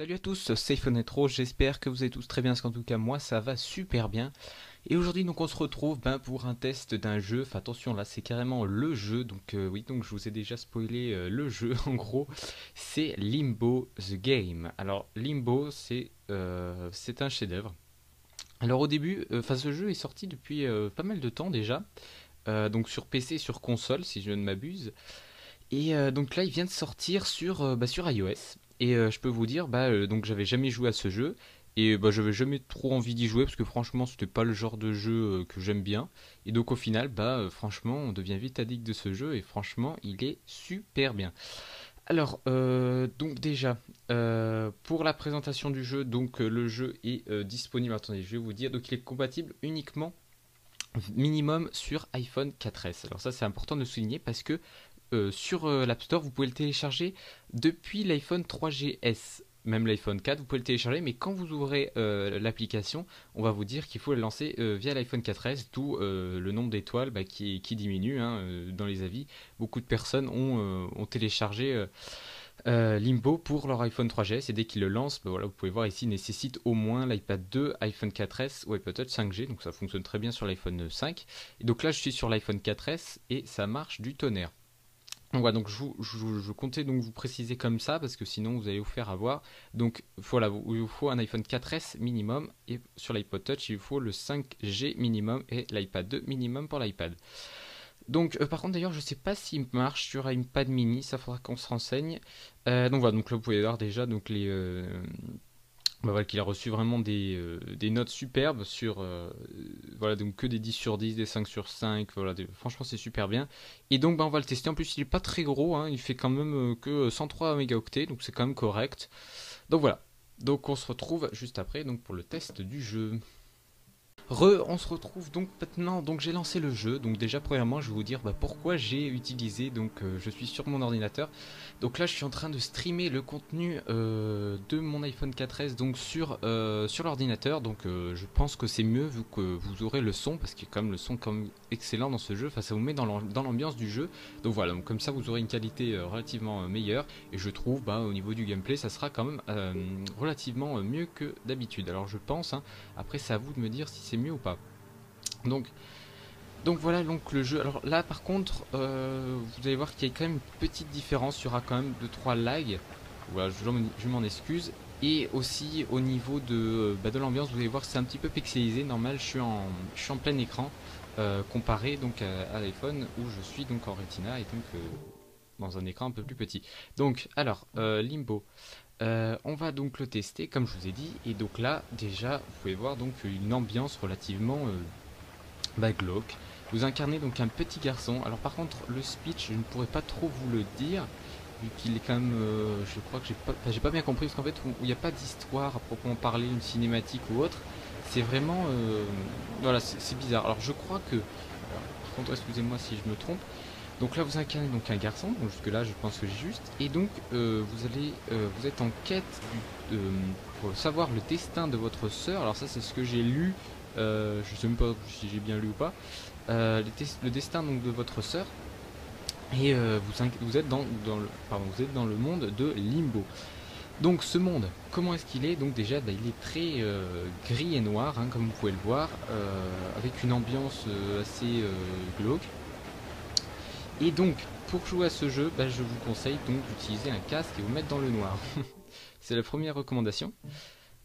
Salut à tous, c'est Phonetro, j'espère que vous allez tous très bien, parce qu'en tout cas moi ça va super bien. Et aujourd'hui donc on se retrouve pour un test d'un jeu, enfin attention là c'est carrément le jeu, donc oui donc je vous ai déjà spoilé le jeu en gros, c'est Limbo The Game. Alors Limbo c'est un chef-d'œuvre. Alors au début, enfin ce jeu est sorti depuis pas mal de temps déjà, donc sur PC, sur console si je ne m'abuse. Et donc là, il vient de sortir sur iOS. Et je peux vous dire, donc j'avais jamais joué à ce jeu. Et j'avais jamais trop envie d'y jouer parce que franchement, c'était pas le genre de jeu que j'aime bien. Et donc au final, franchement, on devient vite addict de ce jeu. Et franchement, il est super bien. Alors, donc déjà, pour la présentation du jeu, donc le jeu est disponible. Attendez, je vais vous dire. Donc il est compatible uniquement minimum sur iPhone 4S. Alors ça, c'est important de le souligner parce que sur l'App Store, vous pouvez le télécharger depuis l'iPhone 3GS. Même l'iPhone 4, vous pouvez le télécharger, mais quand vous ouvrez l'application, on va vous dire qu'il faut le lancer via l'iPhone 4S, d'où le nombre d'étoiles qui diminue hein, dans les avis. Beaucoup de personnes ont téléchargé Limbo pour leur iPhone 3GS et dès qu'ils le lancent, voilà, vous pouvez voir ici, il nécessite au moins l'iPad 2, iPhone 4S ou iPod Touch 5G, donc ça fonctionne très bien sur l'iPhone 5. Et donc là, je suis sur l'iPhone 4S et ça marche du tonnerre. Donc voilà, donc je comptais donc vous préciser comme ça parce que sinon vous allez vous faire avoir. Donc voilà, il vous faut un iPhone 4S minimum et sur l'iPod Touch il vous faut le 5G minimum et l'iPad 2 minimum pour l'iPad. Donc par contre d'ailleurs je sais pas s'il marche sur iPad mini, ça faudra qu'on se renseigne. Donc voilà, donc là vous pouvez voir déjà donc voilà, qu'il a reçu vraiment des notes superbes sur voilà donc que des 10 sur 10, des 5 sur 5, voilà, franchement c'est super bien. Et donc on va le tester. En plus il est pas très gros hein, il fait quand même que 103 mégaoctets, donc c'est quand même correct. Donc voilà. Donc on se retrouve juste après donc pour le test du jeu. On se retrouve donc maintenant, donc j'ai lancé le jeu, donc déjà premièrement je vais vous dire pourquoi j'ai utilisé, donc je suis sur mon ordinateur, donc là je suis en train de streamer le contenu de mon iPhone 4S donc sur l'ordinateur, donc je pense que c'est mieux vu que vous aurez le son, parce qu'il y a quand même le son comme excellent dans ce jeu, enfin ça vous met dans l'ambiance du jeu, donc voilà, donc comme ça vous aurez une qualité relativement meilleure, et je trouve au niveau du gameplay ça sera quand même relativement mieux que d'habitude, alors je pense, hein, après c'est à vous de me dire si c'est mieux ou pas. Donc, donc voilà donc le jeu. Alors là par contre, vous allez voir qu'il y a quand même une petite différence. Il y aura quand même 2-3 lags. Voilà, je m'en excuse. Et aussi au niveau de l'ambiance, vous allez voir que c'est un petit peu pixelisé. Normal, je suis en plein écran comparé donc à l'iPhone où je suis donc en Retina et donc dans un écran un peu plus petit. Donc alors Limbo. On va donc le tester comme je vous ai dit, et donc là déjà vous pouvez voir donc une ambiance relativement glauque. Vous incarnez donc un petit garçon. Alors par contre le speech je ne pourrais pas trop vous le dire vu qu'il est quand même, je crois que j'ai pas bien compris, parce qu'en fait où il n'y a pas d'histoire à proprement parler, une cinématique ou autre. C'est vraiment voilà, c'est bizarre. Alors je crois que, alors, par contre excusez-moi si je me trompe. Donc là vous incarnez donc un garçon, donc jusque là je pense que j'ai juste, et donc vous êtes en quête pour savoir le destin de votre sœur. Alors ça c'est ce que j'ai lu, je sais même pas si j'ai bien lu ou pas. Le destin donc de votre sœur, et vous êtes vous êtes dans le monde de Limbo. Donc ce monde, comment est-ce qu'il est? Donc déjà il est très gris et noir, hein, comme vous pouvez le voir, avec une ambiance assez glauque. Et donc, pour jouer à ce jeu, je vous conseille donc d'utiliser un casque et vous mettre dans le noir. C'est la première recommandation.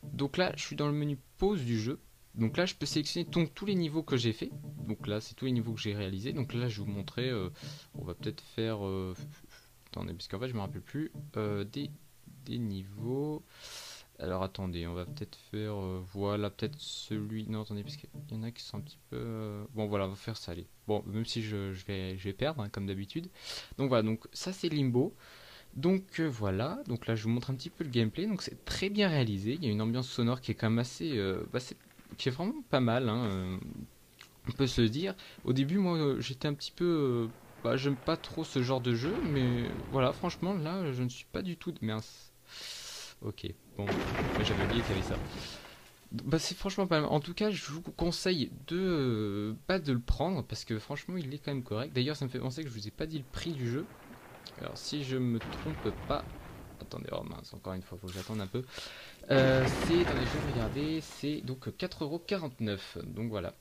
Donc là, je suis dans le menu pause du jeu. Donc là, je peux sélectionner donc tous les niveaux que j'ai fait. Donc là, c'est tous les niveaux que j'ai réalisés. Donc là, je vais vous montrer. On va peut-être faire. Attendez, parce qu'en fait, je me rappelle plus des niveaux. Alors attendez, on va peut-être faire, voilà, peut-être celui, non attendez, parce qu'il y en a qui sont un petit peu, bon voilà, on va faire ça, allez. Bon, même si je vais perdre, hein, comme d'habitude. Donc voilà, donc ça c'est Limbo. Donc voilà, donc là je vous montre un petit peu le gameplay, donc c'est très bien réalisé, il y a une ambiance sonore qui est quand même assez, qui est vraiment pas mal, hein, on peut se le dire. Au début, moi, j'étais un petit peu, j'aime pas trop ce genre de jeu, mais voilà, franchement, là, je ne suis pas du tout de... Mince. Ok, bon, j'avais oublié qu'il y avait ça. C'est franchement pas mal. En tout cas, je vous conseille pas de le prendre parce que franchement, il est quand même correct. D'ailleurs, ça me fait penser que je vous ai pas dit le prix du jeu. Alors, si je me trompe pas, attendez, oh mince, encore une fois, faut que j'attende un peu. Attendez, je vais regarder, c'est donc 4,49 €. Donc voilà.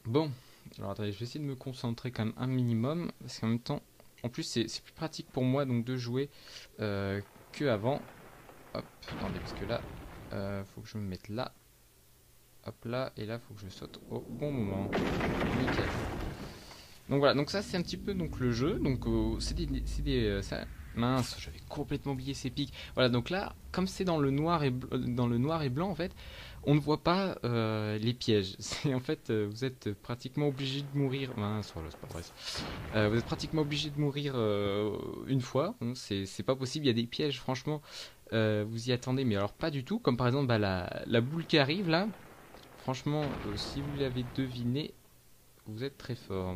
Bon, alors attendez, je vais essayer de me concentrer quand même un minimum, parce qu'en même temps, en plus c'est plus pratique pour moi donc de jouer que avant. Hop, attendez, parce que là, faut que je me mette là. Hop là, et là, faut que je saute au bon moment. Nickel. Donc voilà, donc ça c'est un petit peu donc le jeu. Donc mince, j'avais complètement oublié ces pics. Voilà, donc là, comme c'est dans le noir et blanc en fait, on ne voit pas les pièges. C'est en fait, vous êtes pratiquement obligé de mourir. Mince, voilà, c'est pas vrai. Vous êtes pratiquement obligé de mourir une fois. Hein, c'est pas possible. Il y a des pièges, franchement. Vous y attendez, mais alors pas du tout. Comme par exemple bah, la boule qui arrive là. Franchement, si vous l'avez deviné, vous êtes très fort.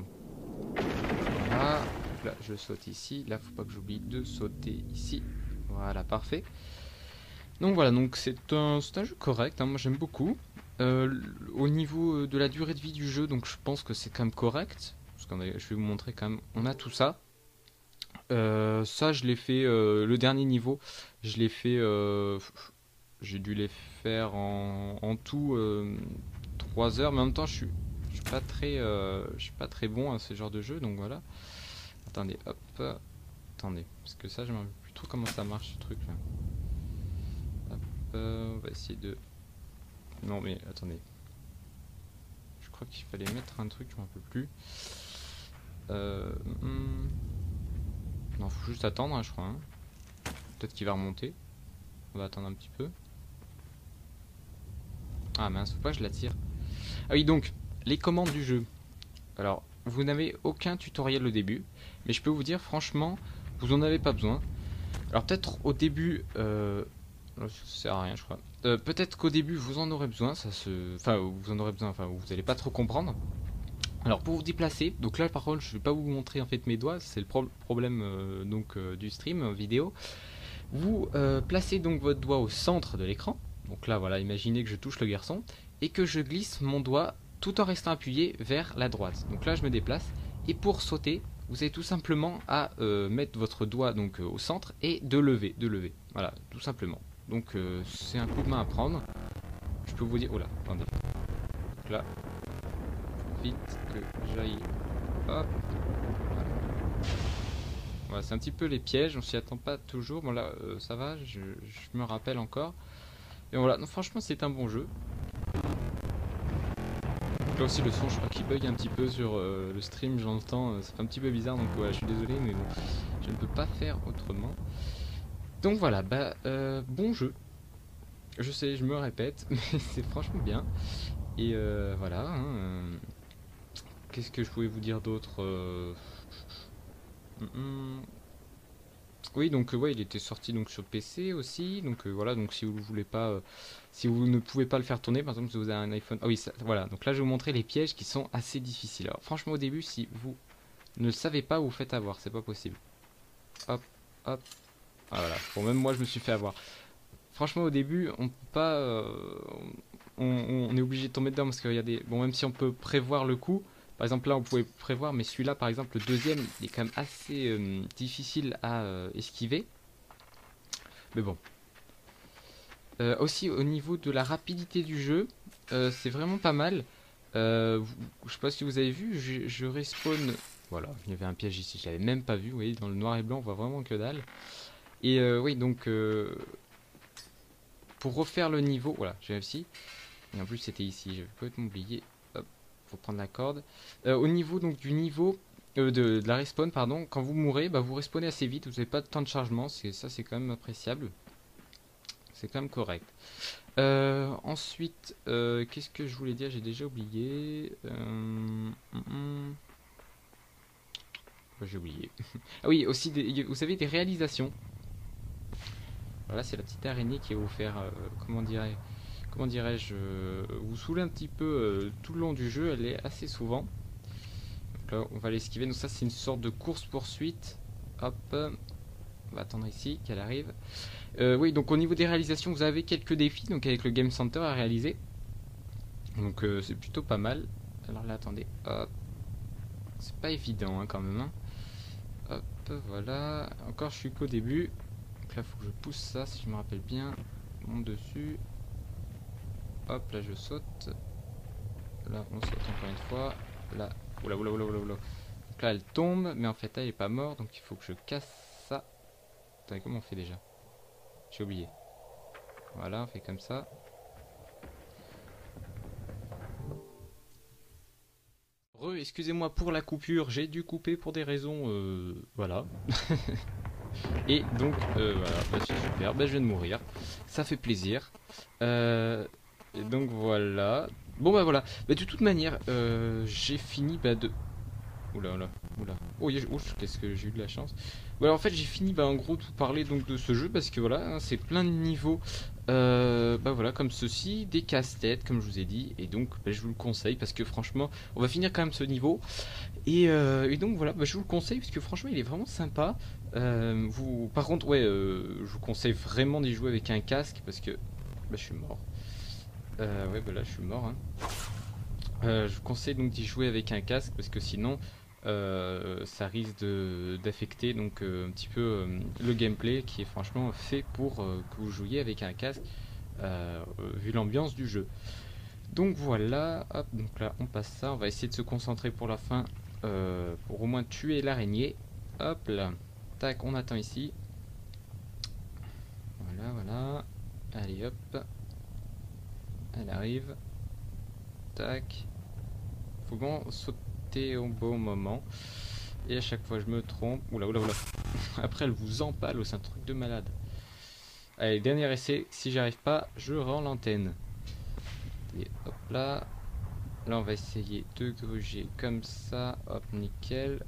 Voilà. Là, je saute ici. Là, faut pas que j'oublie de sauter ici. Voilà, parfait. Donc voilà, donc c'est un jeu correct. Hein, moi, j'aime beaucoup. Au niveau de la durée de vie du jeu, donc je pense que c'est quand même correct. Parce que je vais vous montrer quand même. On a tout ça. Ça, je l'ai fait. Le dernier niveau, je l'ai fait. J'ai dû les faire en tout 3 heures, mais en même temps je suis pas très bon à ce genre de jeu, donc voilà. Attendez, hop, attendez, parce que ça je me rappelle plus trop comment ça marche ce truc là. Hop, on va essayer de. Non mais attendez. Je crois qu'il fallait mettre un truc, je m'en rappelle plus. Non, faut juste attendre, hein, je crois. Hein. Peut-être qu'il va remonter. On va attendre un petit peu. Ah mince, faut pas que je la tire. Ah oui, donc, les commandes du jeu. Alors, vous n'avez aucun tutoriel au début, mais je peux vous dire, franchement, vous en avez pas besoin. Alors peut-être au début, ça sert à rien, je crois. Peut-être qu'au début, vous en aurez besoin, enfin, vous en aurez besoin, enfin, vous n'allez pas trop comprendre. Alors pour vous déplacer, donc là par contre je vais pas vous montrer en fait mes doigts, c'est le problème du stream vidéo. Vous placez donc votre doigt au centre de l'écran. Donc là voilà, imaginez que je touche le garçon et que je glisse mon doigt tout en restant appuyé vers la droite. Donc là je me déplace et pour sauter, vous avez tout simplement à mettre votre doigt donc au centre et de lever. Voilà, tout simplement. Donc c'est un coup de main à prendre. Je peux vous dire, oh là, attendez. Donc là, vite que j'aille. Hop. Voilà, c'est un petit peu les pièges, on s'y attend pas toujours. Bon là, ça va, je me rappelle encore. Et voilà, non, franchement c'est un bon jeu. Donc là aussi le son, je crois qu'il bug un petit peu sur le stream, j'entends, c'est un petit peu bizarre, donc voilà, je suis désolé, mais bon, je ne peux pas faire autrement. Donc voilà, bah, bon jeu. Je sais, je me répète, mais c'est franchement bien. Et voilà. Hein, qu'est-ce que je pouvais vous dire d'autre Oui, donc ouais, il était sorti donc sur PC aussi. Donc voilà, donc si vous voulez pas, si vous ne pouvez pas le faire tourner, par exemple si vous avez un iPhone. Ah oui, ça, voilà. Donc là, je vais vous montrer les pièges qui sont assez difficiles. Alors franchement, au début, si vous ne savez pas, vous faites avoir, c'est pas possible. Hop, hop. Ah, voilà. Bon, même moi, je me suis fait avoir. Franchement, au début, on peut pas, on est obligé de tomber dedans parce qu'il y a des. Bon, même si on peut prévoir le coup. Par exemple là on pouvait prévoir, mais celui-là par exemple le deuxième il est quand même assez difficile à esquiver. Mais bon. Aussi au niveau de la rapidité du jeu, c'est vraiment pas mal. Je sais pas si vous avez vu, je respawn. Voilà, il y avait un piège ici, je l'avais même pas vu. Vous voyez, dans le noir et blanc on voit vraiment que dalle. Et oui donc pour refaire le niveau, voilà j'ai réussi. Et en plus c'était ici, j'avais complètement oublié. Faut prendre la corde. Au niveau donc du niveau de la respawn, pardon, quand vous mourrez, bah, vous respawnez assez vite, vous n'avez pas de temps de chargement, ça c'est quand même appréciable. C'est quand même correct. Ensuite, qu'est-ce que je voulais dire? J'ai déjà oublié. J'ai oublié. Ah oui, aussi, vous savez, des réalisations. Voilà, c'est la petite araignée qui va vous faire, comment dirais-je, vous saouler un petit peu tout le long du jeu, elle est assez souvent. Donc là, on va l'esquiver. Donc ça, c'est une sorte de course-poursuite. Hop, on va attendre ici qu'elle arrive. Oui, donc au niveau des réalisations, vous avez quelques défis donc avec le Game Center à réaliser. Donc c'est plutôt pas mal. Alors là, attendez. Hop. C'est pas évident hein, quand même. Hein. Hop, voilà. Encore, je suis qu'au début. Donc là, faut que je pousse ça, si je me rappelle bien. Je monte dessus. Hop, là je saute. Là, on saute encore une fois. Là, oula, oula, oula, oula, oula. Donc là, elle tombe, mais en fait, elle est pas morte, donc il faut que je casse ça. Attendez, comment on fait déjà? J'ai oublié. Voilà, on fait comme ça. Excusez-moi pour la coupure, j'ai dû couper pour des raisons, voilà. Et donc, voilà, bah, c'est super, bah, je viens de mourir, ça fait plaisir. Et donc voilà. Bon bah voilà, bah, de toute manière, j'ai fini bah, de... Oula, oula, oula. Oh, qu'est-ce que j'ai eu de la chance. Voilà, en fait, j'ai fini bah, en gros de vous parler donc, de ce jeu parce que voilà, hein, c'est plein de niveaux. Bah voilà, comme ceci, des casse-têtes, comme je vous ai dit. Et donc, bah, je vous le conseille parce que franchement, on va finir quand même ce niveau. Et donc voilà, bah, je vous le conseille parce que franchement, il est vraiment sympa. Par contre, ouais, je vous conseille vraiment d'y jouer avec un casque parce que bah, je suis mort. Ouais, bah là, je suis mort. Hein. Je vous conseille donc d'y jouer avec un casque parce que sinon ça risque d'affecter donc un petit peu le gameplay qui est franchement fait pour que vous jouiez avec un casque vu l'ambiance du jeu. Donc voilà, hop, donc là on passe ça, on va essayer de se concentrer pour la fin pour au moins tuer l'araignée. Hop là, tac, on attend ici. Voilà, voilà. Allez hop, elle arrive. Tac. Faut vraiment sauter au bon moment. Et à chaque fois je me trompe. Oula, oula, oula. Après elle vous empale, c'est un truc de malade. Allez, dernier essai. Si j'arrive pas, je rends l'antenne. Et hop là. Là on va essayer de gruger comme ça. Hop, nickel.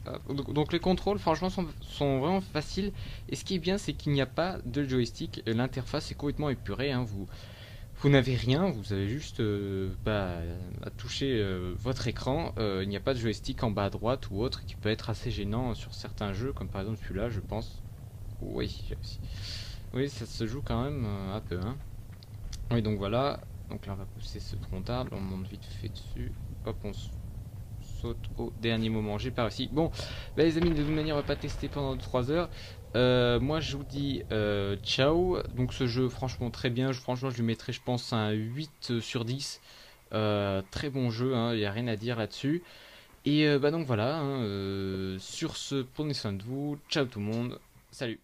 Hop. Donc les contrôles franchement sont vraiment faciles. Et ce qui est bien c'est qu'il n'y a pas de joystick. L'interface est complètement épurée. Hein. Vous n'avez rien, vous avez juste à toucher votre écran. Il n'y a pas de joystick en bas à droite ou autre qui peut être assez gênant sur certains jeux, comme par exemple celui-là, je pense. Oui, oui, ça se joue quand même un peu. Hein. Oui, donc voilà. Donc là, on va pousser ce tronc d'arbre, on monte vite fait dessus. Hop, on saute au dernier moment. J'ai pas réussi. Bon, bah, les amis, de toute manière, on va pas tester pendant 3 heures. Moi je vous dis ciao. Donc ce jeu franchement très bien. Franchement je lui mettrai je pense un 8 sur 10. Très bon jeu, il n'y a rien à dire là-dessus. Et bah donc voilà, hein, sur ce, prenez soin de vous. Ciao tout le monde. Salut.